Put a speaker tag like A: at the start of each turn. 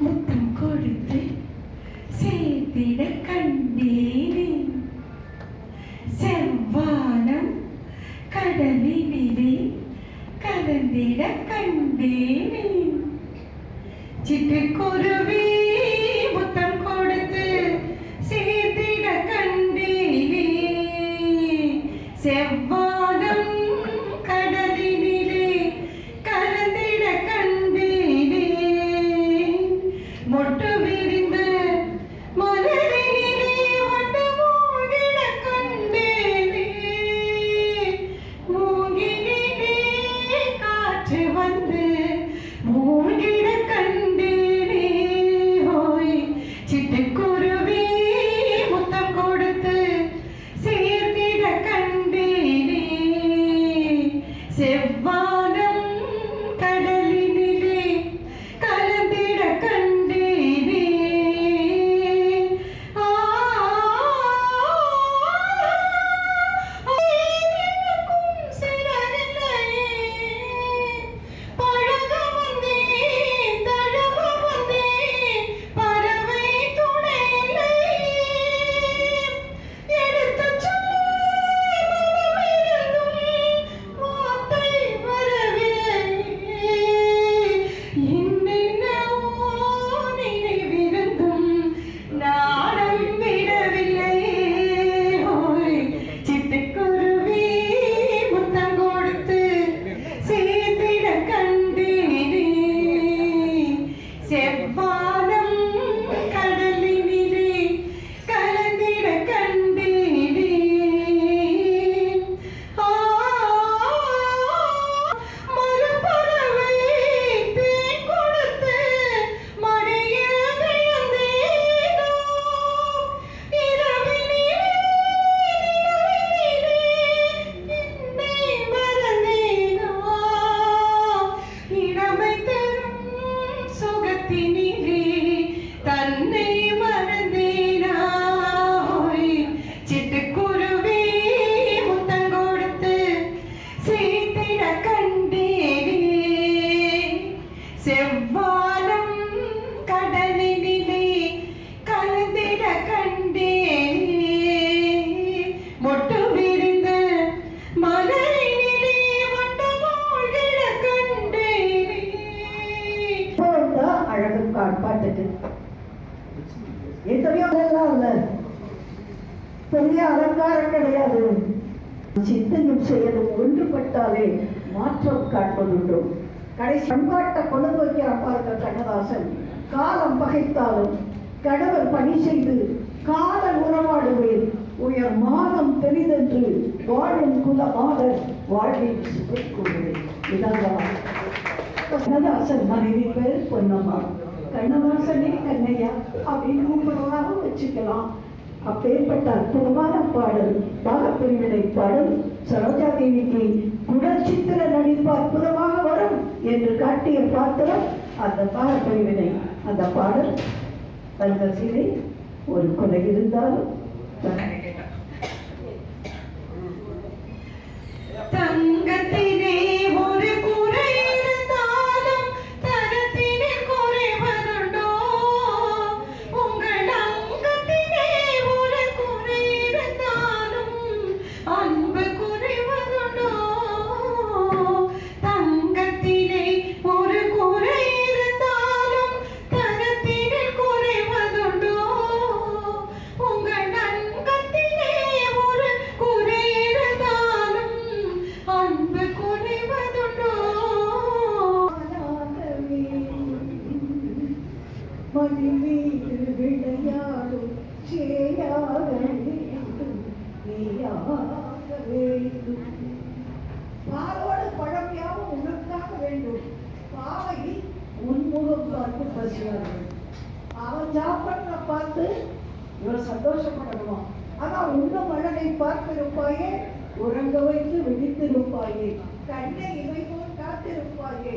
A: முத்தம் கொடுத்து சேர்த்திட கண்டேனே. செவ்வானம் கடலினிலே கலந்திட கண்டேனே. சிட்டுக்குருவி முத்தம் கொடுத்து சேர்த்திட கண்டேனே. செவ்வானம் கடலினிலே கலந்திட கண்டேனே. மொட்டு விரிந்து மலரினிலே வண்டு மூழ்கிட கண்டேனே. மூங்கினிலே காற்று வந்து மூழ்கிட கண்டேனே. ஓய் சிட்டுக்குருவி முத்தம் கொடுத்து சேர்த்திட கண்டேனே. செவ்வானம் கடலினிலே கலந்திட கண்டேனே. எனக்கும் சிறகில்லையே, பழக வந்தேன் தழுவ வந்தேன், பறவை துணை இல்லையே. எடுத்துச் சொல்ல மனமிருந்தும் வார்த்தை வரவில்லையே. என்னென்னவோ நினைவிருந்தும் நாணம் விடவில்லையே. ஓய் சிட்டுக்குருவி முத்தம் கொடுத்து சேர்த்திட கண்டேனே. செவ்வானம் கடலினிலே கலந்திட கண்டேனே. மறுபறவை தேன் கொடுத்து மடியில் விழுந்தேனோ. இரவினிலே நிலவினிலே என்னை மறந்தேனோ. இளமை தரும் சுகத்தினிலே தன்னை மறந்தேனா. ஓய் சிட்டுக்குருவி முத்தம் கொடுத்து சேர்த்திட கண்டேனே. செவ்வானம் கடலினிலே கலந்திட கண்டேனே. மொட்டு விரிந்து மலரினிலே வண்டு மூழ்கிட கண்டேனே.
B: அழகு பாட்டுக்கு எத்தனையோ எல்லாம் இல்ல, பெரிய அலங்காரம் கிடையாது. சிந்தனையும் செயலும் ஒன்றுபட்டாலே மாற்றம் காண்பதுண்டு. கடைசி பண்பாட்டை கொண்டு வைக்கிற பார்க்க கண்ணதாசன். காலம் பகைத்தாலும் கடவுள் பணி செய்து காதல் உறவாடுவேன், உயர் மானம் பெரிதென்று வாழும் குலமாடர் வாழ்வில் சுவைக்கூடுவேன். இதான் கண்ணதாசன் மனைவி பேர் பொன்னம்மா. கண்ணதாசனே கண்ணையா அப்படின்னு கூப்பிடுவாரும் வச்சுக்கலாம். அப்பேற்பட்ட அற்புதமான பாடல் பாகப்பிரிவினை பாடல் சரோஜா தேவிக்கு குணச்சித்திர நடிப்பு அற்புதமாக வரும் என்று காட்டிய பாத்திரம் அந்த பாகப்பிரிவினை. அந்த பாடல் வரிசையிலே ஒரு கொலை இருந்தாலும்
A: தங்கத்திலே ஒரு குறை இருந்தாலும் தரத்திலே குறைவதுண்டோ. உங்கள் அங்கத்திலே ஒரு குறை இருந்தாலும் அன்பு குறைவதுண்டோ. தங்கத்திலே ஒரு குறை இருந்தாலும் தரத்திலே குறைவதுண்டோ. உங்கள் அங்கத்திலே ஒரு குறை இருந்தாலும் அன்பு குறைவதுண்டோ.
B: மணிமீது விளையாடும் சேயாக வேண்டும், நீயாக வேண்டும். பாலோடு பழமையாகவும் உனக்காக வேண்டும். பாவை உன்முகம் பார்த்து பசியார்கள். அவன் சாப்பிட்ற பார்த்து இவர் சந்தோஷப்படணுமா? ஆனால் உண்ணும் அழகை பார்த்திருப்பாயே, உறங்க வைத்து விழித்திருப்பாயே, கண்ணை இமை போல் காத்திருப்பாயே.